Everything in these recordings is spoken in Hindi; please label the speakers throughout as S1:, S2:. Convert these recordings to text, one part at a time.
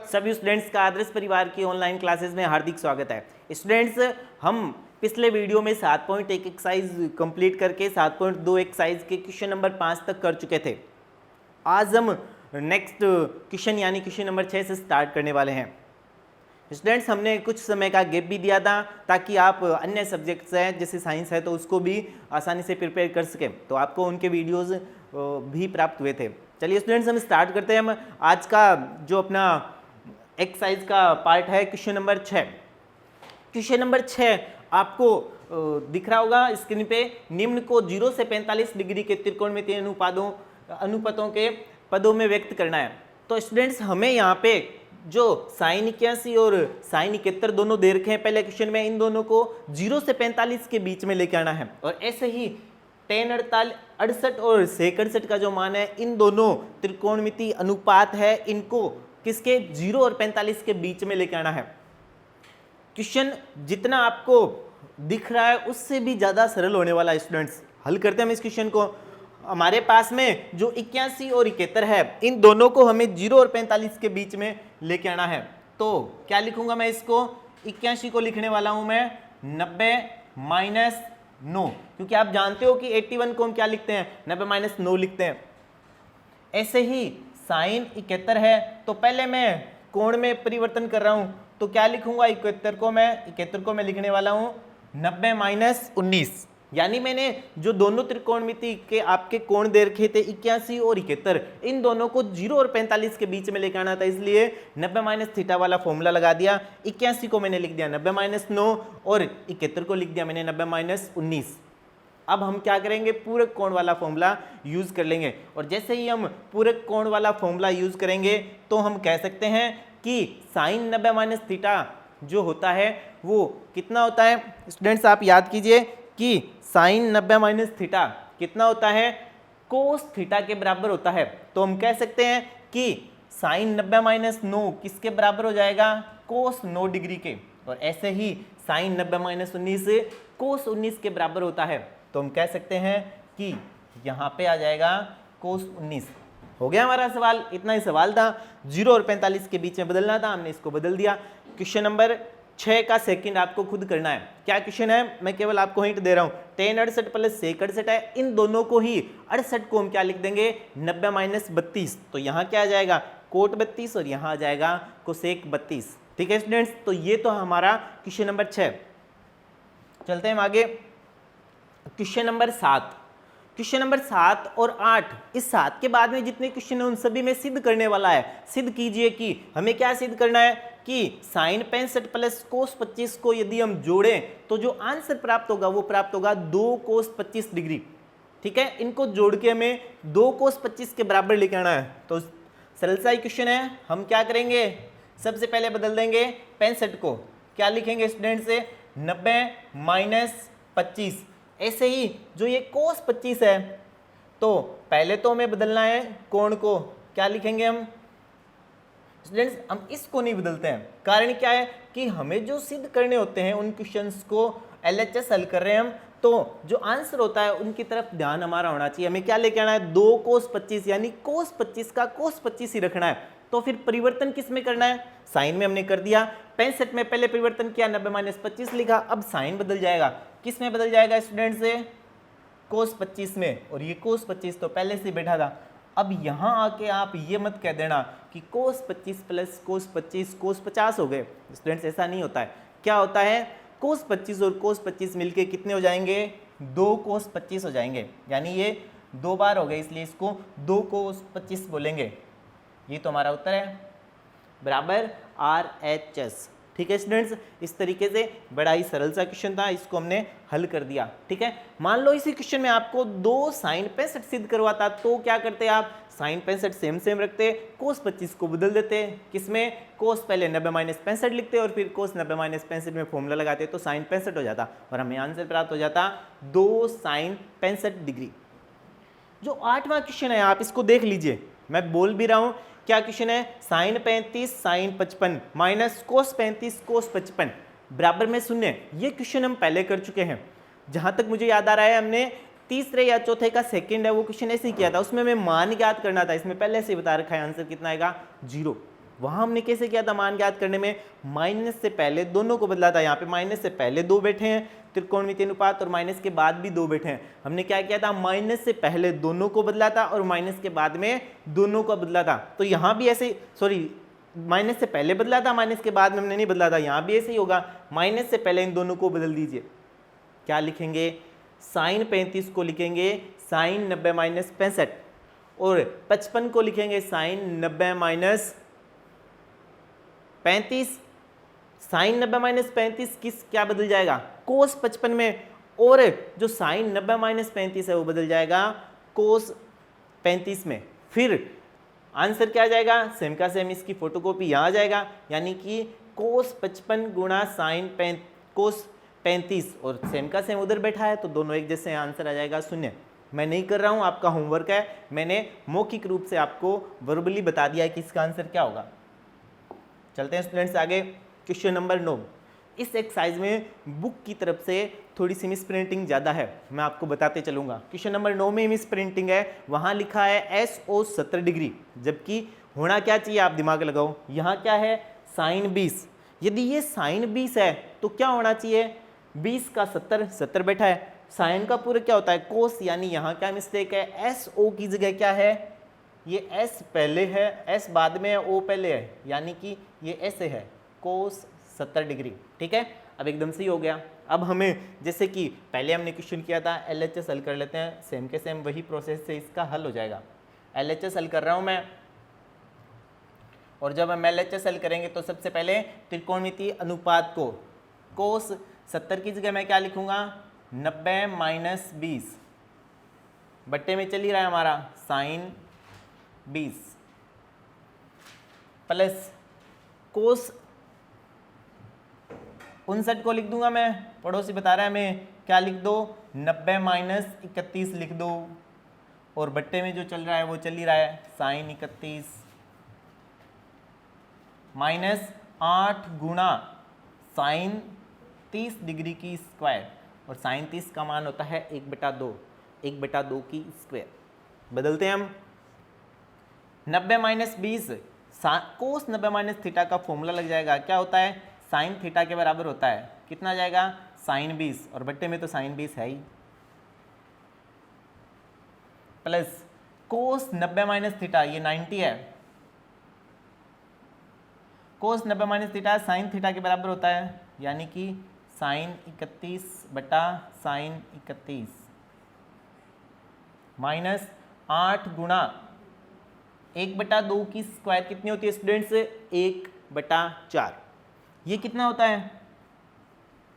S1: सभी स्टूडेंट्स का आदर्श परिवार की ऑनलाइन क्लासेस में हार्दिक स्वागत है। स्टूडेंट्स, हम पिछले वीडियो में 7.1 एक्सरसाइज कंप्लीट करके 7.2 एक्सरसाइज के क्वेश्चन नंबर 5 तक कर चुके थे। आज हम नेक्स्ट क्वेश्चन यानी क्वेश्चन नंबर 6 से स्टार्ट करने वाले हैं। स्टूडेंट्स, हमने कुछ समय का गैप भी दिया था ताकि आप अन्य सब्जेक्ट्स हैं जैसे साइंस है तो उसको भी आसानी से प्रिपेयर कर सकें, तो आपको उनके वीडियोस भी प्राप्त हुए थे। चलिए स्टूडेंट्स, हम स्टार्ट करते हैं। हम आज का जो अपना एक्सरसाइज का पार्ट है क्वेश्चन नंबर 6। क्वेश्चन नंबर 6 आपको दिख रहा होगा स्क्रीन पे। निम्न को 0 से 45 डिग्री के त्रिकोणमितीय अनुपातों के पदों में व्यक्त करना है। तो स्टूडेंट्स, हमें यहाँ पे जो साइन 81 और साइन 71 दोनों दे रखे हैं पहले क्वेश्चन में, इन दोनों को 0 से 45 के बीच में लेके आना है। और ऐसे ही tan 68 और sec 68 का जो मान है, इन दोनों त्रिकोणमितीय अनुपात है, इनको किसके 0 और 45 के बीच में लेके आना है। क्वेश्चन जितना आपको दिख रहा है उससे भी ज़्यादा सरल होने वाला है। स्टूडेंट्स, हल करते हैं हम इस क्वेश्चन को। हमारे पास में जो 81 और 71 है, इन दोनों को हमें 0 और 45 के बीच में लेके आना है। तो क्या लिखूंगा मैं इसको? 81 को लिखने वाला हूं मैं 90 माइनस 9, क्योंकि आप जानते हो कि 81 को हम क्या लिखते हैं? 90 माइनस 9 लिखते हैं। ऐसे ही साइन 71 है, तो पहले मैं कोण में परिवर्तन कर रहा हूं, तो क्या लिखूंगा? 71 को मैं लिखने वाला हूं 90 माइनस 19। यानी मैंने जो दोनों त्रिकोणमिति के आपके कोण दे रखे थे 81 और 71, इन दोनों को 0 और 45 के बीच में लेकर आना था, इसलिए 90 माइनस थीटा वाला फॉर्मूला लगा दिया। 81 को मैंने लिख दिया 90 माइनस 9 और 71 को लिख दिया मैंने 90 माइनस 19। अब हम क्या करेंगे? पूरक कोण वाला फॉर्मूला यूज कर लेंगे। और जैसे ही हम पूरक कोण वाला फॉर्मूला यूज करेंगे तो हम कह सकते हैं कि साइन 90 माइनस थीटा जो होता है वो कितना होता है? स्टूडेंट्स, आप याद कीजिए कि साइन 90 माइनस थीटा कितना होता है? कोस थीटा के बराबर होता है। तो हम कह सकते हैं कि साइन 90 माइनस 9 किसके बराबर हो जाएगा? कोस 9 डिग्री के। और ऐसे ही साइन 90 माइनस 19 कोस 19 के बराबर होता है। तो हम कह सकते हैं कि यहाँ पे आ जाएगा कोस 19। हो गया हमारा सवाल। इतना ही सवाल था, 0 और 45 के बीच में बदलना था, हमने इसको बदल दिया। क्वेश्चन नंबर 6 का सेकंड आपको खुद करना है। क्या क्वेश्चन है? मैं केवल आपको हिंट दे रहा हूं। tan 68 प्लस sec 68 है, इन दोनों को ही 68 को हम क्या लिख देंगे? 90 माइनस 32। तो यहाँ क्या आ जाएगा? कोट 32 और यहाँ आ जाएगा कोसेक 32। ठीक है स्टूडेंट्स, तो ये तो हमारा क्वेश्चन नंबर 6। चलते हैं आगे। Question number 7। क्वेश्चन नंबर 7 और 8, इस 7 के बाद में जितने क्वेश्चन है उन सभी में सिद्ध करने वाला है। सिद्ध कीजिए कि हमें क्या सिद्ध करना है कि साइन 65 प्लस कोस 25 को यदि हम जोड़ें तो जो आंसर प्राप्त होगा वो प्राप्त होगा 2 कोस 25 डिग्री। ठीक है, इनको जोड़ के हमें 2 कोस 25 के बराबर लेके आना है। तो सरल सा क्वेश्चन है। हम क्या करेंगे? सबसे पहले बदल देंगे 65 को। क्या लिखेंगे स्टूडेंट से? 90 माइनस 25। ऐसे ही जो ये कोस 25 है, तो पहले तो हमें बदलना है कोण को। क्या लिखेंगे हम? स्टूडेंट्स, हम इसको नहीं बदलते हैं। कारण क्या है कि हमें जो सिद्ध करने होते हैं उन क्वेश्चंस को LHS हल कर रहे हैं हम, तो जो आंसर होता है उनकी तरफ ध्यान हमारा होना चाहिए। हमें क्या लेके आना है? 2 कोस 25, यानी कोस 25 का कोस 25 ही रखना है। तो फिर परिवर्तन किस में करना है? साइन में हमने कर दिया। 65 में पहले परिवर्तन किया, 90 माइनस 25 लिखा। अब साइन बदल जाएगा। किस में बदल जाएगा स्टूडेंट से? कोस 25 में। और ये कोस 25 तो पहले से बैठा था। अब यहाँ आके आप ये मत कह देना कि कोस 25 प्लस कोस 25 कोस 50 हो गए। स्टूडेंट्स, ऐसा नहीं होता है। क्या होता है? कोस 25 और कोस 25 मिलके कितने हो जाएंगे? 2 कोस 25 हो जाएंगे। यानी ये 2 बार हो गए, इसलिए इसको 2 कोस 25 बोलेंगे। ये तो हमारा उत्तर है, बराबर RHS। ठीक है स्टूडेंट्स, इस तरीके से बड़ा ही सरल सा क्वेश्चन था, इसको हमने हल कर दिया। ठीक है, मान लो इसी क्वेश्चन में आपको 2 साइन 65 सिद्ध करवाता, तो क्या करते आप? साइन 65 सेम रखते, कोस 25 को बदल देते। किसमें? कोस पहले 90 माइनस 65 लिखते और फिर कोस 90 माइनस 65 में फॉर्मूला लगाते, तो साइन 65 हो जाता और हमें आंसर प्राप्त हो जाता 2 साइन 65 डिग्री। जो 8वां क्वेश्चन है आप इसको देख लीजिए, मैं बोल भी रहा हूं। क्या क्वेश्चन है? साइन 35 साइन 55 माइनस कोस 35 कोस 55 बराबर में 0। ये क्वेश्चन हम पहले कर चुके हैं। जहां तक मुझे याद आ रहा है, हमने तीसरे या चौथे का सेकंड है वो क्वेश्चन ऐसे ही किया था, उसमें हमें मान ज्ञात करना था। इसमें पहले से बता रखा है आंसर कितना आएगा? 0। वहाँ हमने कैसे किया था मान ज्ञात करने में, माइनस से पहले दोनों को बदला था। यहाँ पे माइनस से पहले 2 बैठे हैं त्रिकोणमितीय अनुपात और माइनस के बाद भी 2 बैठे हैं। हमने क्या किया था, माइनस से पहले दोनों को बदला था और माइनस के बाद में दोनों को बदला था। तो यहाँ भी ऐसे, सॉरी, माइनस से पहले बदला था, माइनस के बाद में हमने नहीं बदला था। यहाँ भी ऐसे ही होगा, माइनस से पहले इन दोनों को बदल दीजिए। क्या लिखेंगे, साइन 35 को लिखेंगे साइन 90 माइनस 65 और 55 को लिखेंगे साइन 90 माइनस 35। साइन 90 माइनस 35 किस क्या बदल जाएगा, कोस 55 में, और जो साइन 90 माइनस 35 है वो बदल जाएगा कोस 35 में। फिर आंसर क्या आ जाएगा, सेम का सेम इसकी फोटोकॉपी यहाँ आ जाएगा, यानी कि कोस 55 गुणा साइन कोस 35 और सेम का सेम उधर बैठा है तो दोनों एक जैसे, आंसर आ जाएगा 0। मैं नहीं कर रहा हूँ, आपका होमवर्क है, मैंने मौखिक रूप से आपको वर्बली बता दिया है कि इसका आंसर क्या होगा। चलते हैं स्टूडेंट्स आगे, क्वेश्चन नंबर 9। इस एक्सरसाइज में बुक की तरफ से थोड़ी सी मिस प्रिंटिंग ज़्यादा है, मैं आपको बताते चलूँगा। क्वेश्चन नंबर 9 में मिस प्रिंटिंग है, वहाँ लिखा है SO 70 डिग्री, जबकि होना क्या चाहिए, आप दिमाग लगाओ, यहाँ क्या है साइन 20। यदि ये साइन 20 है तो क्या होना चाहिए, 20 का 70 बैठा है, साइन का पूरा क्या होता है कोस, यानी यहाँ क्या मिस्टेक है, SO की जगह क्या है, ये S पहले है, S बाद में है, O पहले है, यानी कि ये ऐसे है कोस 70 डिग्री। ठीक है, अब एकदम सही हो गया। अब हमें जैसे कि पहले हमने क्वेश्चन किया था, LHS हल कर लेते हैं, सेम के सेम वही प्रोसेस से इसका हल हो जाएगा। LHS हल कर रहा हूँ मैं, और जब हम LHS हल करेंगे तो सबसे पहले त्रिकोणमितीय अनुपात को कोस 70 की जगह मैं क्या लिखूंगा, 90 माइनस 20 बट्टे में चल ही रहा है हमारा साइन 20 प्लस कोस 59 को लिख दूंगा मैं, पड़ोसी बता रहा है हमें क्या लिख दो, 90 माइनस 31 लिख दो, और बट्टे में जो चल रहा है वो चल ही रहा है साइन 31 माइनस 8 गुणा साइन 30 डिग्री की स्क्वायर, और साइन 30 का मान होता है 1/2, 1/2 की स्क्वायर। बदलते हैं हम, 90 माइनस 20 कोस 90 माइनस थीटा का फॉर्मूला लग जाएगा, क्या होता है साइन थीटा के बराबर होता है, कितना जाएगा साइन 20, और बट्टे में तो साइन 20 है ही, प्लस कोस 90 माइनस थीटा ये 90 है, कोस 90 माइनस थीटा साइन थीटा के बराबर होता है, यानी कि साइन 31 बटा साइन 31 माइनस 8 गुणा 1/2 की स्क्वायर कितनी होती है स्टूडेंट्स, 1/4। ये कितना होता है,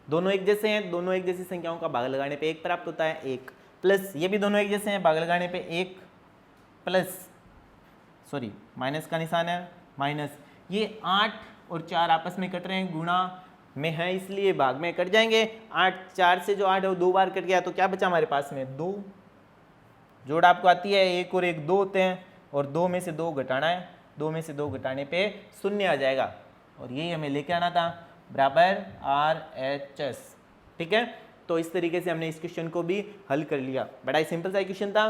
S1: दोनों एक जैसे हैं, दोनों एक जैसी संख्याओं का भाग लगाने पे 1 प्राप्त होता है, 1 प्लस ये भी दोनों एक जैसे हैं, भाग लगाने पे 1 प्लस, सॉरी माइनस का निशान है, माइनस ये 8 और 4 आपस में कट रहे हैं, गुणा में है इसलिए भाग में कट जाएंगे, 8 4 से जो 8 है वो 2 बार कट गया, तो क्या बचा हमारे पास में 2, जोड़ आपको आती है 1 और 1 2 होते हैं, और 2 में से 2 घटाना है, 2 में से 2 घटाने पे 0 आ जाएगा, और यही हमें लेके आना था, बराबर RHS। ठीक है, तो इस तरीके से हमने इस क्वेश्चन को भी हल कर लिया। बड़ा ही सिंपल सा क्वेश्चन था,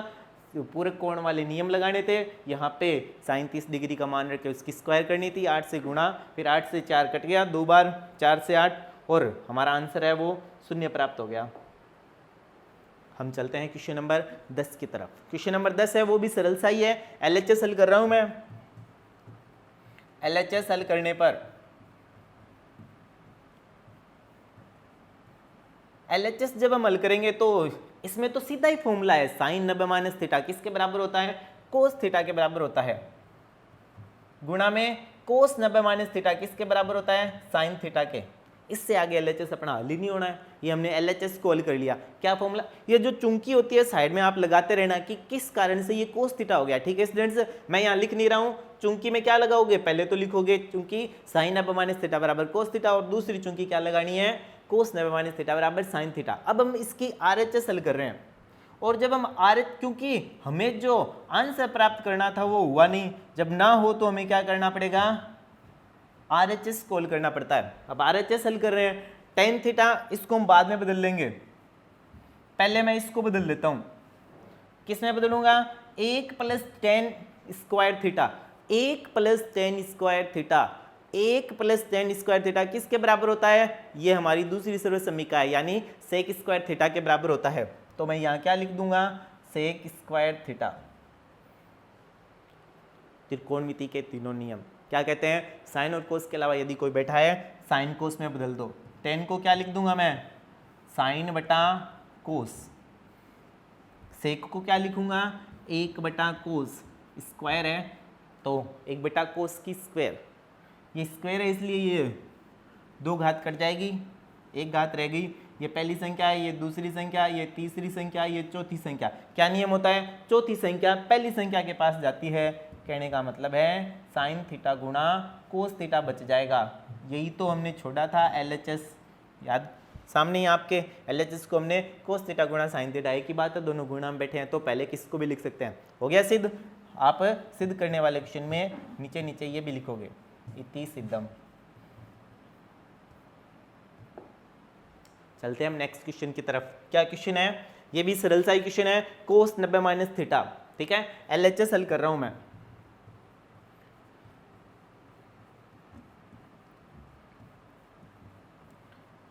S1: पूरक कोण वाले नियम लगाने थे, यहाँ पे साइन 30 डिग्री का मान रख के उसकी स्क्वायर करनी थी, 8 से गुणा, फिर 8 से 4 कट गया 2 बार, 4 से 8, और हमारा आंसर है वो 0 प्राप्त हो गया। हम चलते हैं क्वेश्चन नंबर 10 की तरफ। क्वेश्चन नंबर 10 है वो भी सरल सा ही है, LHS हल कर रहा हूं मैं। LHS हल करने पर LHS जब हम हल करेंगे तो इसमें तो सीधा ही फॉर्मूला है, साइन 90 माइनस थीटा किसके बराबर होता है, कोस थीटा के बराबर होता है, गुणा में कोस 90 माइनस थीटा किसके बराबर होता है, साइन थीटा के। इससे आगे LHS अपना हल ही नहीं होना है, ये हमने LHS को हल कर लिया। क्या फॉर्मूला, ये जो चुंकी होती है साइड में आप लगाते रहना कि किस कारण से ये कोस थीटा हो गया। ठीक है स्टूडेंट्स, मैं यहाँ लिख नहीं रहा हूँ, चुंकी में क्या लगाओगे, पहले तो लिखोगे चुंकी साइन 90 माइनस थीटा बराबर कोस थीटा, और दूसरी चुंकी क्या लगानी है, कोस 90 माइनस थीटा बराबर साइन थीटा। अब हम इसकी RHS हल कर रहे हैं, और जब हम क्योंकि हमें जो आंसर प्राप्त करना था वो हुआ नहीं, जब ना हो तो हमें क्या करना पड़ेगा, RHS को हल करना पड़ता है। अब RHS हल कर रहे हैं, टेन थीटा इसको हम बाद में बदल लेंगे, पहले मैं इसको बदल लेता हूं, किस में बदलूंगा, 1 + tan² theta. 1 plus ten square theta, 1 plus ten square theta किसके बराबर होता है? ये हमारी दूसरी सर्व समीकरण है, यानी सेक स्क्वायर थीटा के बराबर होता है। तो मैं यहाँ क्या लिख दूंगा? Sec square theta. त्रिकोणमिति के तीनों नियम क्या कहते हैं? साइन और कोस के अलावा यदि कोई बैठा है, साइन कोस में बदल दो। टेन को क्या लिख दूंगा मैं? साइन बटा कोस। सेक को क्या लिखूंगा? 1 बटा कोस। स्क्वायर है तो 1 बटा कोस की स्क्वायर। ये स्क्वायर है इसलिए ये 2 घात कट जाएगी, 1 घात रह गई। ये पहली संख्या है, ये दूसरी संख्या, ये तीसरी संख्या, ये चौथी संख्या। क्या नियम होता है? चौथी संख्या पहली संख्या के पास जाती है। कहने का मतलब है साइन थीटा गुणा कोस थीटा बच जाएगा। यही तो हमने छोड़ा था LHS, याद सामने ही आपके। LHS को हमने कोस थीटा गुणा साइन थीटा, एक ही बात है, दोनों गुणा में बैठे हैं तो पहले किसको भी लिख सकते हैं। हो गया सिद्ध। आप सिद्ध करने वाले क्वेश्चन में नीचे नीचे ये भी लिखोगे, इति सिद्धम। चलते हैं हम नेक्स्ट क्वेश्चन की तरफ। क्या क्वेश्चन है? ये भी सरल सा ही क्वेश्चन है, कोस 90 माइनस थीटा। ठीक है, LHS हल कर रहा हूं मैं।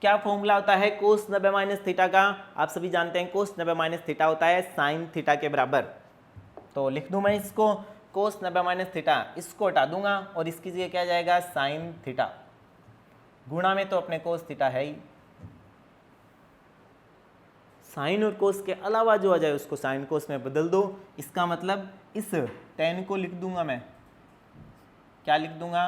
S1: क्या फॉर्मूला होता है कोस 90 माइनस थीटा का? आप सभी जानते हैं कोस 90 माइनस थीटा होता है साइन थीटा के बराबर। तो लिख दूं मैं इसको, कोस 90 माइनस थीटा, इसको हटा दूंगा और इसकी जगह क्या जाएगा? Sine theta. गुणा में तो अपने कोस थीटा है ही, साइन और कोस के अलावा जो आ जाए उसको साइन कोस में बदल दो। इसका मतलब इस टेन को लिख दूंगा मैं, क्या लिख दूंगा?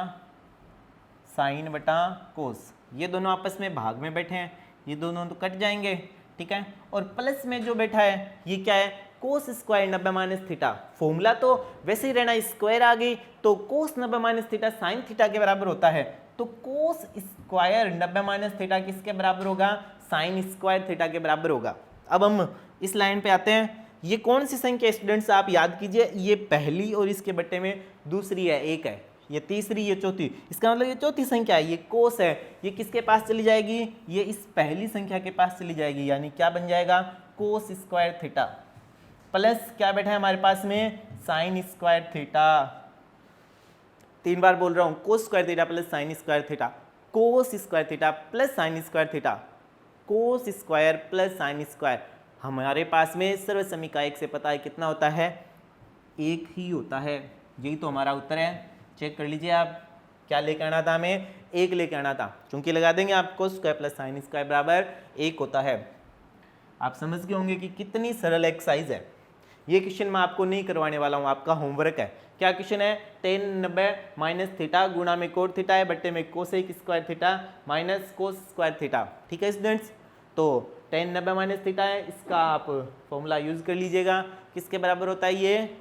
S1: साइन बटा कोस। ये दोनों आपस में भाग में बैठे हैं, ये दोनों तो कट जाएंगे। ठीक है, और प्लस में जो बैठा है ये क्या है? Cos square 90 minus theta. Formula तो वैसे ही रहना, स्क्वायर आ गई तो कोस 90 माइनस थीटा साइन थीटा के बराबर होता है। तो कोस स्क्वायर 90 माइनस थीटा किसके बराबर होगा? साइन स्क्वायर थीटा के बराबर होगा। अब हम इस लाइन पे आते हैं। ये कौन सी संख्या स्टूडेंट्स आप याद कीजिए? ये पहली और इसके बट्टे में दूसरी है, 1 है, ये तीसरी, ये चौथी। इसका मतलब ये चौथी संख्या है, ये कोस है, ये किसके पास चली जाएगी? ये इस पहली संख्या के पास चली जाएगी, यानी क्या बन जाएगा? कोस स्क्वायर थीटा प्लस क्या बैठा है हमारे पास में? Sine square theta. 3 बार बोल रहा हूं, cos square theta plus sine square theta, cos square theta plus sine square theta, cos square plus sine square. हमारे पास में सर्व समीकरण 1 से पता है कितना होता है? 1 ही होता है। यही तो हमारा उत्तर है। चेक कर लीजिए आप, क्या लेकर आना था हमें? 1 लेकर आना था। चूंकि लगा देंगे आपको स्क्वायर प्लस साइन स्क्वायर बराबर 1 होता है। आप समझ गए होंगे कि कितनी सरल एक्सरसाइज है। ये क्वेश्चन मैं आपको नहीं करवाने वाला हूँ, आपका होमवर्क है। क्या क्वेश्चन है? टेन 90 माइनस थीटा गुणा में कोट थीटा है, बट्टे में cosec square theta minus cos square theta. ठीक है स्टूडेंट्स, तो टेन 90 माइनस थीटा है, इसका आप फॉर्मूला यूज कर लीजिएगा। किसके बराबर होता है? ये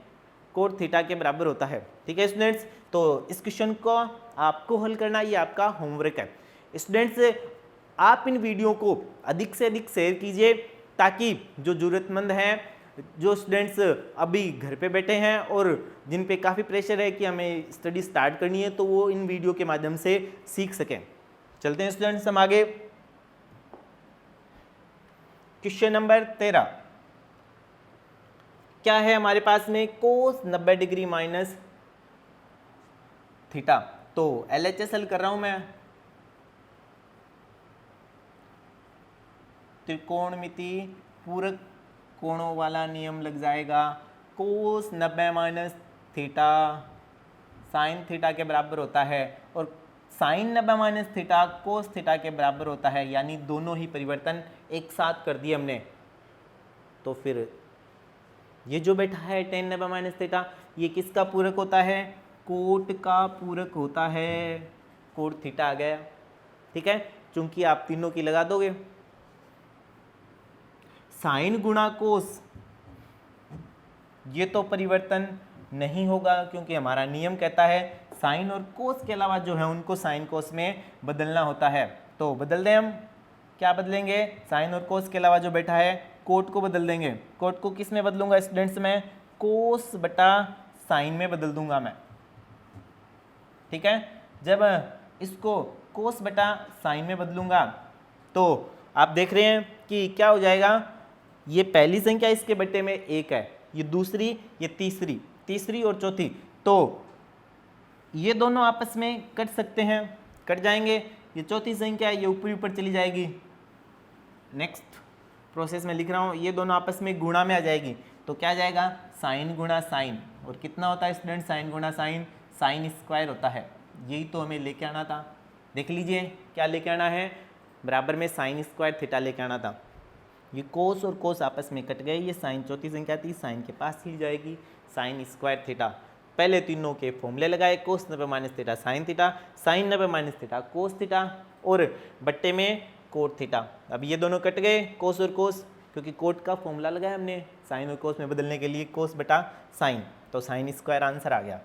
S1: कोट थीटा के बराबर होता है। ठीक है स्टूडेंट्स, तो इस क्वेश्चन को आपको हल करना, ये आपका होमवर्क है। स्टूडेंट्स, आप इन वीडियो को अधिक से अधिक शेयर कीजिए ताकि जो ज़रूरतमंद हैं, जो स्टूडेंट्स अभी घर पे बैठे हैं और जिन पे काफ़ी प्रेशर है कि हमें स्टडी स्टार्ट करनी है, तो वो इन वीडियो के माध्यम से सीख सकें। चलते हैं स्टूडेंट्स हम आगे। क्वेश्चन नंबर 13 क्या है हमारे पास में? कोस 90 डिग्री माइनस थीटा। तो LHS हल कर रहा हूं मैं। त्रिकोणमिति पूरक कोणों वाला नियम लग जाएगा। Cos 90 minus theta sine theta के बराबर होता है और sine 90 minus theta cos theta के बराबर होता है, यानी दोनों ही परिवर्तन एक साथ कर दिए हमने। तो फिर ये जो बैठा है टेन 90 माइनस थीटा, ये किसका पूरक होता है? कोट का पूरक होता है। कोट थीटा आ गया। ठीक है, चूंकि आप तीनों की लगा दोगे, साइन गुणा कोस, ये तो परिवर्तन नहीं होगा क्योंकि हमारा नियम कहता है साइन और कोस के अलावा जो है उनको साइन कोस में बदलना होता है। तो बदल दें हम, क्या बदलेंगे? साइन और कोस के अलावा जो बैठा है कोट को बदल देंगे। कोट को किस में बदलूंगा स्टूडेंट्स? में कोस बटा साइन में बदल दूंगा मैं। ठीक है, जब इसको कोस बटा साइन में बदलूंगा तो आप देख रहे हैं कि क्या हो जाएगा? ये पहली संख्या इसके बट्टे में 1 है, ये दूसरी, ये तीसरी, तीसरी और चौथी। तो ये दोनों आपस में कट सकते हैं, कट जाएंगे। ये चौथी संख्या है, ये ऊपर ऊपर चली जाएगी। नेक्स्ट प्रोसेस में लिख रहा हूँ, ये दोनों आपस में गुणा में आ जाएगी, तो क्या आ जाएगा साइन गुणा साइन। और कितना होता है स्टूडेंट साइन गुणा साइन, साइन स्क्वायर होता है। यही तो हमें लेके आना था। देख लीजिए क्या लेके आना है, बराबर में साइन स्क्वायर थीटा लेके आना था। ये कोस और कोस आपस में कट गए, ये साइन चौथी संख्या थी, साइन के पास ही जाएगी, साइन स्क्वायर थीटा। पहले तीनों के फॉर्मूले लगाए, cos 90 minus theta sine theta, sine 90 minus theta cos theta, और बट्टे में कोट थीटा। अब ये दोनों कट गए कोस और कोस, क्योंकि कोट का फॉर्मूला लगाया हमने साइन और कोस में बदलने के लिए, कोस बटा साइन, तो साइन स्क्वायर आंसर आ गया।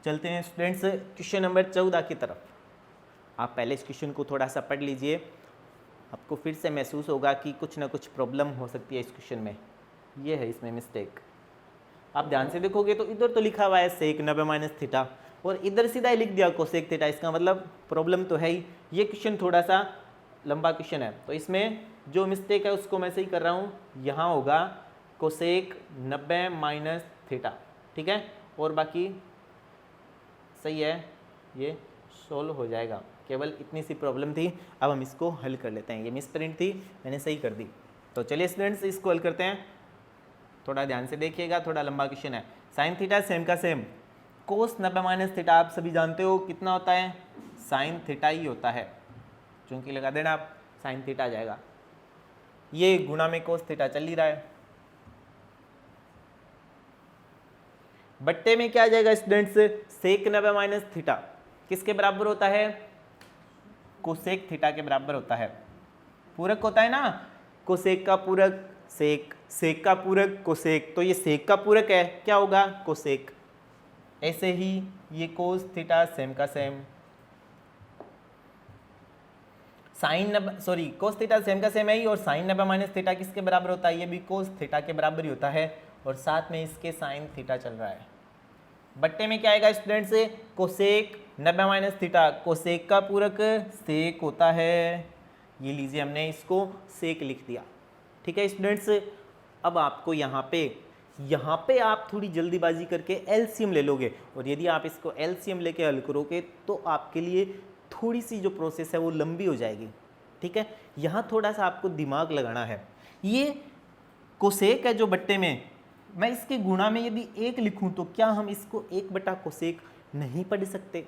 S1: चलते हैं स्टूडेंट्स क्वेश्चन नंबर 14 की तरफ। आप पहले इस क्वेश्चन को थोड़ा सा पढ़ लीजिए, आपको फिर से महसूस होगा कि कुछ ना कुछ प्रॉब्लम हो सकती है इस क्वेश्चन में। ये है इसमें मिस्टेक। आप ध्यान से देखोगे तो इधर तो लिखा हुआ है सेक 90 माइनस थीटा, और इधर सीधा ही लिख दिया कोसेक थीटा। इसका मतलब प्रॉब्लम तो है ही। ये क्वेश्चन थोड़ा सा लंबा क्वेश्चन है, तो इसमें जो मिस्टेक है उसको मैं सही कर रहा हूँ। यहाँ होगा कोसेक 90 माइनस थीटा, ठीक है, और बाकी सही है, ये सोल्व हो जाएगा। केवल इतनी सी प्रॉब्लम थी, अब हम इसको हल कर लेते हैं। ये मिस प्रिंट थी, मैंने सही कर दी। तो चलिए स्टूडेंट्स इसको हल करते हैं। थोड़ा ध्यान से देखिएगा, थोड़ा लंबा क्वेश्चन है। साइन थीटा सेम का सेम, कोस 90 माइनस थीटा आप सभी जानते हो कितना होता है, साइन थीटा ही होता है। चूंकि लगा देना आप, साइन थीटा आ जाएगा। ये गुणा में कोस थीटा चल ही रहा है, बट्टे में क्या आ जाएगा स्टूडेंट्स, सेक 90 माइनस थीटा किसके बराबर होता है, कोसेक थीटा के बराबर होता है। पूरक होता है ना, कोसेक का पूरक सेक, सेक का पूरक कोसेक, तो ये सेक का पूरक है, क्या होगा कोसेक। ऐसे ही ये कोस थीटा सेम का same, sine cos theta same का सेम है ही, और साइन 90 माइनस थीटा किसके बराबर होता है, ये भी कोस थीटा के बराबर ही होता है, और साथ में इसके साइन थीटा चल रहा है। बट्टे में क्या आएगा students, cosec 90 minus theta, cosec का पूरक सेक होता है। ये लीजिए हमने इसको सेक लिख दिया, ठीक है स्टूडेंट्स। अब आपको यहाँ पे आप थोड़ी जल्दीबाजी करके एलसीएम ले लोगे, और यदि आप इसको एलसीएम लेके हल करोगे तो आपके लिए थोड़ी सी जो प्रोसेस है वो लंबी हो जाएगी, ठीक है। यहाँ थोड़ा सा आपको दिमाग लगाना है। ये कोसेक है जो बट्टे में, मैं इसके गुणा में यदि 1 लिखूं तो क्या हम इसको 1 बटा कोसेक नहीं पढ़ सकते,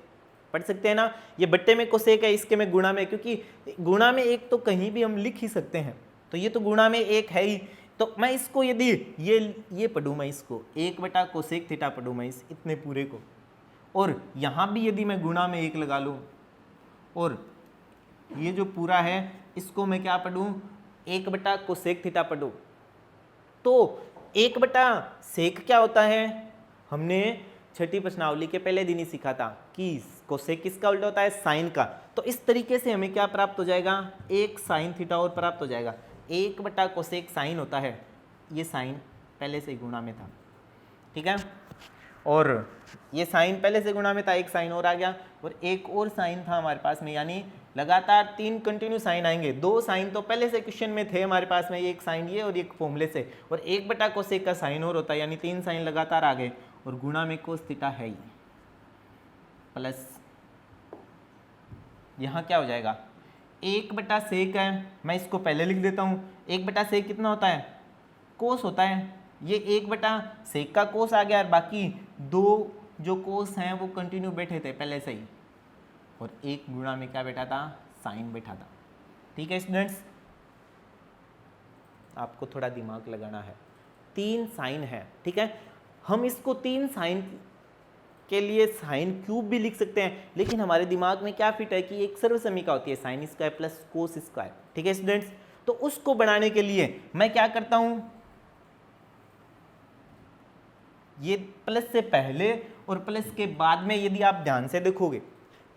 S1: पढ़ सकते हैं ना। ये बट्टे में कोसेक है, इसके में गुणा में, क्योंकि गुणा में 1 तो कहीं भी हम लिख ही सकते हैं, तो ये तो गुणा में 1 है ही। तो मैं इसको यदि ये पढ़ूँ, मैं इसको 1 बटा कोसेक थीटा पढ़ूँ मैं इस इतने पूरे को, और यहाँ भी यदि मैं गुणा में 1 लगा लूँ, और ये जो पूरा है इसको मैं क्या पढ़ूँ, 1 बटा कोसेक थीटा पढ़ूँ, तो 1 बटा सेक क्या होता है, हमने छठी प्रश्नावली के पहले दिन ही सीखा था कि कोसेक किसका उल्टा होता है, साइन का। तो इस तरीके से हमें क्या प्राप्त हो जाएगा, 1 साइन थीटा और प्राप्त हो जाएगा। 1 बटा कोसेक साइन होता है, ये साइन पहले से गुणा में था, ठीक है, और ये साइन पहले से गुणा में था, 1 साइन और आ गया, और एक और साइन था हमारे पास में, यानी लगातार 3 कंटिन्यू साइन आएंगे। 2 साइन तो पहले से क्वेश्चन में थे हमारे पास में, एक साइन ये और एक फॉर्मूले से, और 1 बटा कोसेक का साइन और होता है, यानी 3 साइन लगातार आ गए, और गुणा में कोस थीटा है ही, प्लस यहाँ क्या हो जाएगा, 1 बटा सेक है, मैं इसको पहले लिख देता हूँ। 1 बटा सेक कितना होता है, कोस होता है, ये 1 बटा सेक का कोस आ गया, और बाकी 2 जो कोस हैं वो कंटिन्यू बैठे थे पहले से ही, और 1 गुणा में क्या बैठा था, साइन बैठा था, ठीक है स्टूडेंट्स। आपको थोड़ा दिमाग लगाना है, 3 साइन है, ठीक है। हम इसको 3 साइन के लिए साइन क्यूब भी लिख सकते हैं, लेकिन हमारे दिमाग में क्या फिट है कि एक सर्वसमीका होती है sine square plus cos square, ठीक है स्टूडेंट्स। तो उसको बनाने के लिए मैं क्या करता हूं, ये प्लस से पहले और प्लस के बाद में, यदि आप ध्यान से देखोगे,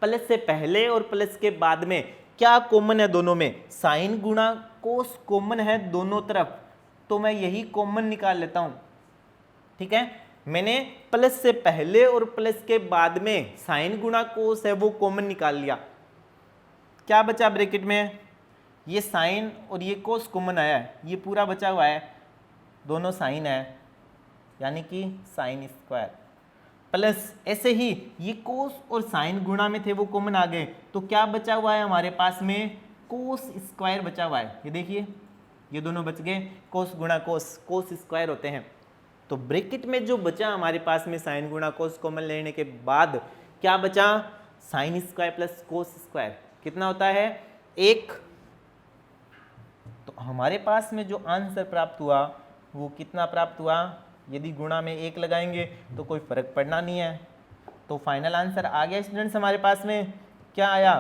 S1: प्लस से पहले और प्लस के बाद में क्या कॉमन है दोनों में, साइन गुणा कोस कॉमन है दोनों तरफ, तो मैं यही कॉमन निकाल लेता हूं, ठीक है। मैंने प्लस से पहले और प्लस के बाद में साइन गुणा कोस है वो कॉमन निकाल लिया, क्या बचा ब्रैकेट में, ये साइन और ये कोस कॉमन आया है, ये पूरा बचा हुआ है, दोनों साइन है, यानी कि साइन स्क्वायर। प्लस ऐसे ही ये कोस और साइन गुणा में थे वो कॉमन आ गए, तो क्या बचा हुआ है हमारे पास में, कोस स्क्वायर बचा हुआ है। ये देखिए ये दोनों बच गए, कोस गुणा कोस, कोस स्क्वायर होते हैं। तो ब्रैकेट में जो बचा हमारे पास में साइन गुणा कोस कॉमन लेने के बाद क्या बचा, sine square plus cos square कितना होता है, 1। तो हमारे पास में जो आंसर प्राप्त हुआ वो कितना प्राप्त हुआ, यदि गुणा में 1 लगाएंगे तो कोई फर्क पड़ना नहीं है। तो फाइनल आंसर आ गया स्टूडेंट्स हमारे पास में, क्या आया,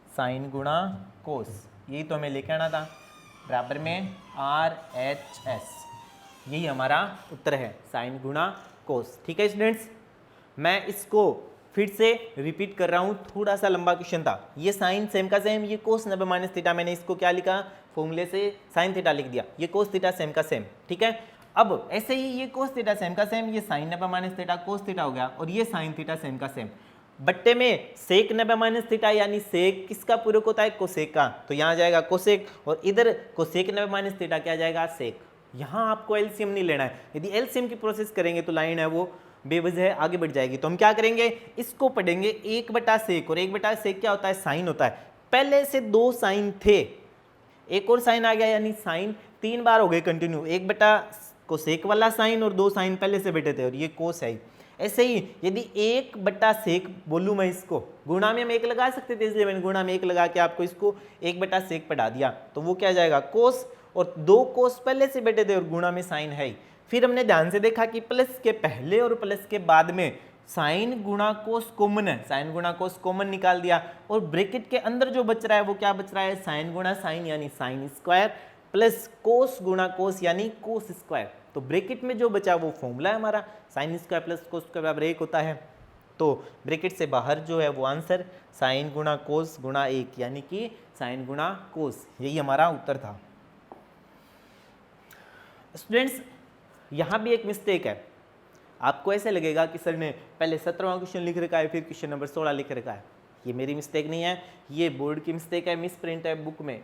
S1: साइन गुणा कोस, यही तो हमें लेके आना था, बराबर में RHS, यही हमारा उत्तर है, साइन गुणा कोस। ठीक है स्टूडेंट्स, मैं इसको फिर से रिपीट कर रहा हूँ, थोड़ा सा लंबा क्वेश्चन था। ये साइन सेम का सेम, ये कोस 90 माइनस थीटा, मैंने इसको क्या लिखा, फॉर्मूले से साइन थीटा लिख दिया, ये कोस थीटा सेम का सेम। ठीक है, अब ऐसे ही ये कोस थीटा सेम का सेम, ये sine 90 minus theta cos theta हो गया, और ये साइन थीटा सेम का सेम। बट्टे में सेक 90 माइनस थीटा, यानी सेक किसका पूरक होता है, कोसेक का, तो यहाँ जाएगा कोसेक, और इधर कोसेक 90 माइनस थीटा क्या जाएगा, सेक। यहाँ आपको एलसीएम नहीं लेना है, यदि एलसीएम की प्रोसेस करेंगे तो लाइन है वो बेवजह आगे बढ़ जाएगी। तो हम क्या करेंगे, इसको पढ़ेंगे 1/सेक, और 1/सेक क्या होता है, साइन होता है। पहले से 2 साइन थे, एक और साइन आ गया, यानी साइन 3 बार हो गए कंटिन्यू, 1/कोसेक वाला साइन और 2 साइन पहले से बैठे थे, और ये कोस है। ऐसे ही यदि 1/सेक बोलूँ मैं, इसको गुणा में हम 1 लगा सकते थे, इसलिए मैंने गुणा में 1 लगा के आपको इसको 1/सेक पढ़ा दिया, तो वो क्या जाएगा, कोस, और 2 कोस पहले से बैठे थे और गुणा में साइन है ही। फिर हमने ध्यान से देखा कि प्लस के पहले और प्लस के बाद में साइन गुणा कोस कॉमन है, साइन गुणा कोस कॉमन निकाल दिया, और ब्रैकेट के अंदर जो बच रहा है वो क्या बच रहा है, साइन गुणा साइन यानी साइन स्क्वायर, प्लस कोस गुणा कोस यानी कोस स्क्वायर। तो ब्रैकेट में जो बचा वो फॉर्मूला है हमारा, sine square plus cos square बराबर 1 होता है। तो ब्रैकेट से बाहर जो है वो आंसर साइन गुणा कोस गुणा 1 यानी कि साइन गुणा कोस, यही हमारा उत्तर था। स्टूडेंट्स यहाँ भी एक मिस्टेक है, आपको ऐसे लगेगा कि सर ने पहले 17वां क्वेश्चन लिख रखा है फिर क्वेश्चन नंबर 16 लिख रखा है। ये मेरी मिस्टेक नहीं है, ये बोर्ड की मिस्टेक है, मिस प्रिंट है बुक में,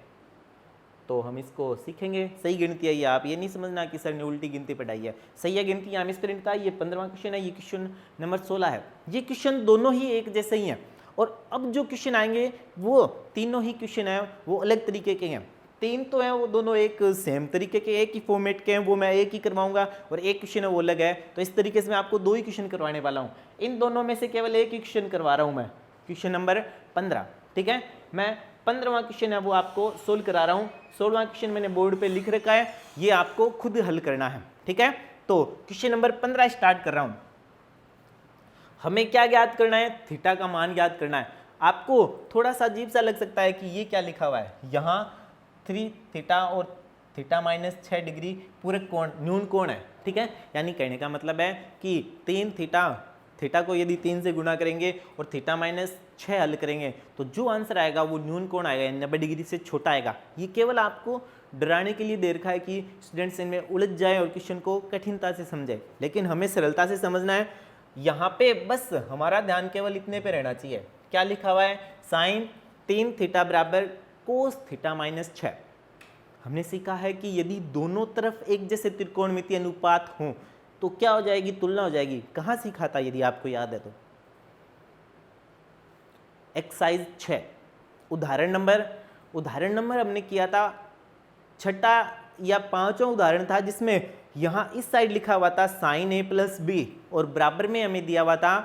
S1: तो हम इसको सीखेंगे। सही गिनती है ये, आप ये नहीं समझना कि सर ने उल्टी गिनती पढ़ाई है, सही है गिनती, यहाँ मिस प्रिंट का। ये 15वां क्वेश्चन है, ये क्वेश्चन नंबर 16 है। ये क्वेश्चन दोनों ही एक जैसे ही हैं, और अब जो क्वेश्चन आएंगे वो तीनों ही क्वेश्चन हैं वो अलग तरीके के हैं। 3 तो हैं वो दोनों एक सेम तरीके के, एक ही फॉर्मेट के हैं, वो मैं एक ही करवाऊंगा, और एक क्वेश्चन है वो अलग है। तो इस तरीके से मैं आपको 2 ही क्वेश्चन करवाने वाला हूँ, इन दोनों में से केवल एक ही क्वेश्चन करवा रहा हूँ मैं, क्वेश्चन नंबर 15। ठीक है, मैं 15वां क्वेश्चन है वो आपको सोल्व करा रहा हूँ, 16वां क्वेश्चन मैंने बोर्ड पे लिख रखा है, ये आपको खुद हल करना है। ठीक है, तो क्वेश्चन नंबर 15 स्टार्ट कर रहा हूँ। हमें क्या ज्ञात करना है, थीटा का मान ज्ञात करना है। आपको थोड़ा सा अजीब सा लग सकता है कि ये क्या लिखा हुआ है, यहाँ 3 थीटा और थीटा माइनस 6 डिग्री पूरक कोण न्यून कोण है। ठीक है, यानी कहने का मतलब है कि 3 थीटा, थीटा को यदि 3 से गुणा करेंगे और थीटा माइनस 6 हल करेंगे तो जो आंसर आएगा वो न्यून कोण आएगा, 90 डिग्री से छोटा आएगा। ये केवल आपको डराने के लिए दे रखा है कि स्टूडेंट्स इनमें उलझ जाए और क्वेश्चन को कठिनता से समझे, लेकिन हमें सरलता से समझना है। यहाँ पे बस हमारा ध्यान केवल इतने पे रहना चाहिए, क्या लिखा हुआ है, साइन 3 थीटा बराबर कोस थीटा माइनस 6। हमने सीखा है कि यदि दोनों तरफ एक जैसे त्रिकोणमितीय अनुपात हो तो क्या हो जाएगी, तुलना हो जाएगी। कहाँ सीखा था यदि आपको याद है तो, एक्सरसाइज 6 उदाहरण नंबर हमने किया था 6ठा या 5वां उदाहरण था, जिसमें यहाँ इस साइड लिखा हुआ था साइन ए प्लस बी, और बराबर में हमें दिया हुआ था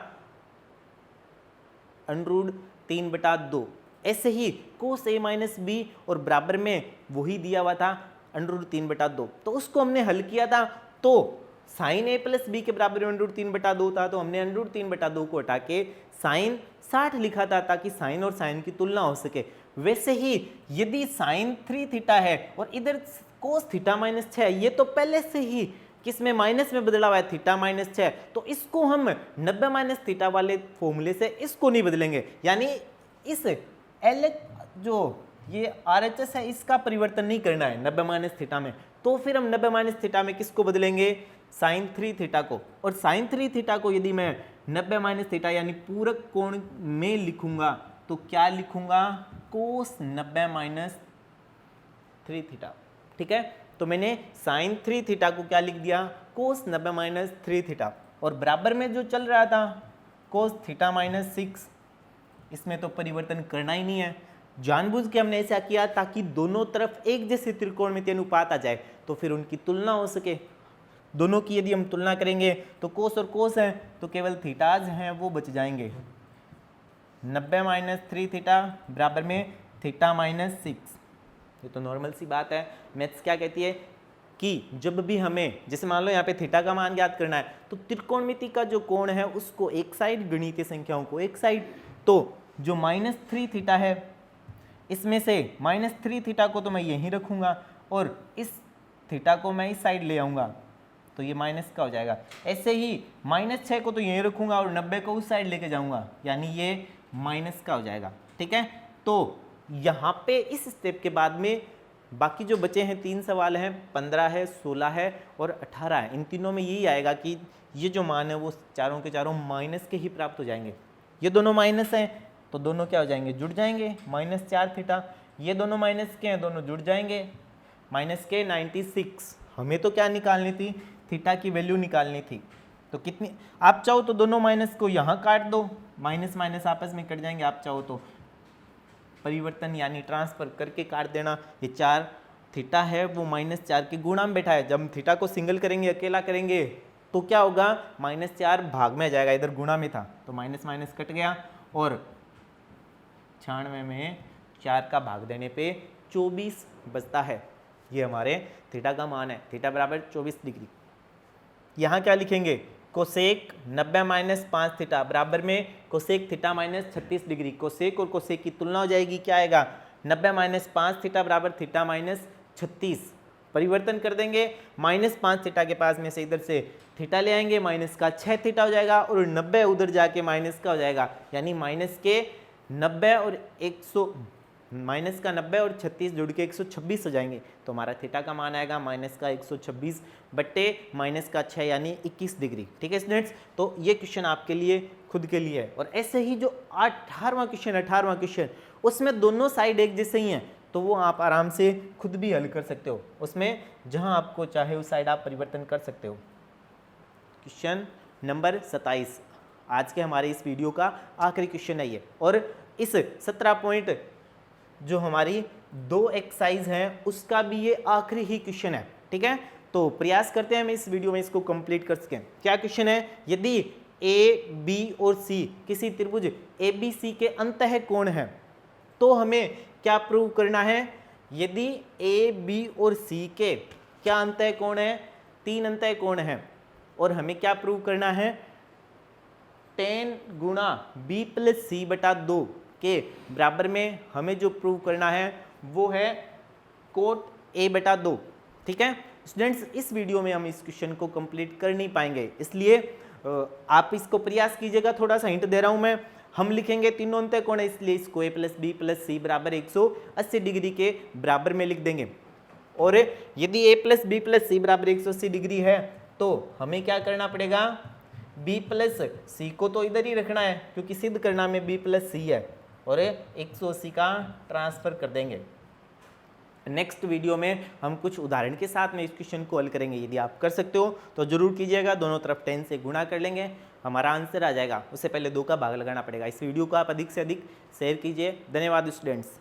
S1: √3/2। ऐसे ही कोस ए माइनस बी, और बराबर में वही दिया हुआ था √3/2। तो उसको हमने हल किया था, तो साइन ए प्लस बी के बराबर √3/2 था, तो हमने √3/2 को हटा के साइन 60 लिखा था ताकि साइन और साइन की तुलना हो सके। वैसे ही यदि साइन 3 थीटा है और इधर कोस थीटा माइनस 6, ये तो पहले से ही किसमें माइनस में बदला हुआ है, थीटा माइनस 6, तो इसको हम 90 माइनस थीटा वाले फॉर्मूले से इसको नहीं बदलेंगे, यानी इस एल जो ये RHS है इसका परिवर्तन नहीं करना है 90 माइनस थीटा में। तो फिर हम 90 माइनस थीटा में किसको बदलेंगे, साइन 3 थीटा को। और साइन 3 थीटा को यदि मैं 90 माइनस थीटा यानी पूरक कोण में लिखूंगा तो क्या लिखूंगा, कोस 90 माइनस 3 थीटा। ठीक है, तो मैंने साइन 3 थीटा को क्या लिख दिया, कोस 90 माइनस 3 थीटा, और बराबर में जो चल रहा था कोस थीटा माइनस 6, इसमें तो परिवर्तन करना ही नहीं है। जानबूझ के हमने ऐसा किया ताकि दोनों तरफ एक जैसे त्रिकोणमितीय अनुपात आ जाए, तो फिर उनकी तुलना हो सके। दोनों की यदि हम तुलना करेंगे तो कोस और कोस है तो केवल थीटाज हैं वो बच जाएंगे। 90 माइनस 3 थीटा बराबर में थीटा माइनस 6। ये तो नॉर्मल सी बात है। मैथ्स क्या कहती है कि जब भी हमें, जैसे मान लो यहाँ पे थीटा का मान ज्ञात करना है, तो त्रिकोणमिति का जो कोण है उसको एक साइड, गणितीय संख्याओं को एक साइड। तो जो -3 थीटा है इसमें से -3 थीटा को तो मैं यहीं रखूंगा और इस थीटा को मैं इस साइड ले आऊंगा, तो ये माइनस का हो जाएगा। ऐसे ही -6 को तो यहीं रखूंगा और 90 को उस साइड लेके जाऊंगा, यानी ये माइनस का हो जाएगा। ठीक है, तो यहाँ पे इस स्टेप के बाद में बाकी जो बचे हैं 3 सवाल हैं, 15 है, 16 है और 18 है। इन तीनों में यही आएगा कि ये जो मान है वो चारों के चारों माइनस के ही प्राप्त हो जाएंगे। ये दोनों माइनस हैं तो दोनों क्या हो जाएंगे, जुड़ जाएंगे, -4 थीटा। ये दोनों माइनस के हैं, दोनों जुड़ जाएंगे, -96। हमें तो क्या निकालनी थी, थीटा की वैल्यू निकालनी थी। तो कितनी, आप चाहो तो दोनों माइनस को यहाँ काट दो, माइनस माइनस आपस में कट जाएंगे। आप चाहो तो परिवर्तन यानी ट्रांसफर करके काट देना। ये 4 थीटा है वो -4 के गुणा में बैठा है। जब थीटा को सिंगल करेंगे, अकेला करेंगे, तो क्या होगा, -4 भाग में आ जाएगा, इधर गुणा में था तो माइनस माइनस कट गया और 96 में 4 का भाग देने पे 24 बचता है। ये हमारे थीटा का मान है, थीटा बराबर 24 डिग्री। यहाँ क्या लिखेंगे, कोसेक 90 माइनस 5 थीटा बराबर में cosec theta minus 36 degree. Cosec और कोसेक की तुलना हो जाएगी, क्या आएगा, 90 माइनस 5 थीटा बराबर थीटा माइनस 36। परिवर्तन कर देंगे, -5 थीटा के पास में से इधर से थीटा ले आएंगे, माइनस का 6 थीटा हो जाएगा और 90 उधर जाके माइनस का हो जाएगा, यानी माइनस के 90 और 100, माइनस का 90 और 36 जुड़ के 126 हो जाएंगे। तो हमारा थीटा का मान आएगा माइनस का 126 बट्टे माइनस का 6 यानी 21 डिग्री। ठीक है स्टूडेंट्स, तो ये क्वेश्चन आपके लिए खुद के लिए है। और ऐसे ही जो 18वां क्वेश्चन उसमें दोनों साइड एक जैसे ही हैं, तो वो आप आराम से खुद भी हल कर सकते हो। उसमें जहां आपको चाहे उस साइड आप परिवर्तन कर सकते हो। क्वेश्चन नंबर 27 आज के हमारे इस वीडियो का आखिरी क्वेश्चन है ये। और इस 17 पॉइंट जो हमारी 2 एक्सरसाइज हैं उसका भी ये आखिरी ही क्वेश्चन है। ठीक है, तो प्रयास करते हैं हम इस वीडियो में इसको कंप्लीट कर सकें। क्या क्वेश्चन है, यदि ए बी और सी किसी त्रिभुज ए बी सी के अंतः कोण है तो हमें क्या प्रूव करना है। यदि ए बी और सी के क्या अंतः कोण है, 3 अंतः कोण है और हमें क्या प्रूव करना है, 10 गुणा बी प्लस सी बटा 2 के बराबर में हमें जो प्रूव करना है वो है कोट ए बटा 2। ठीक है स्टूडेंट्स, इस वीडियो में हम इस क्वेश्चन को कंप्लीट कर नहीं पाएंगे, इसलिए आप इसको प्रयास कीजिएगा। थोड़ा सा हिंट दे रहा हूं मैं, हम लिखेंगे तीनों अंतः कोण है, इसलिए इसको ए प्लस बी प्लस सी बराबर 180 डिग्री के बराबर में लिख देंगे। और यदि ए प्लस बी प्लस सी बराबर 180 डिग्री है तो हमें क्या करना पड़ेगा, b प्लस सी को तो इधर ही रखना है क्योंकि सिद्ध करना में b प्लस सी है, और 180 का ट्रांसफर कर देंगे। नेक्स्ट वीडियो में हम कुछ उदाहरण के साथ में इस क्वेश्चन को हल करेंगे। यदि आप कर सकते हो तो जरूर कीजिएगा, दोनों तरफ 10 से गुणा कर लेंगे, हमारा आंसर आ जाएगा। उससे पहले 2 का भाग लगाना पड़ेगा। इस वीडियो को आप अधिक से अधिक शेयर कीजिए। धन्यवाद स्टूडेंट्स।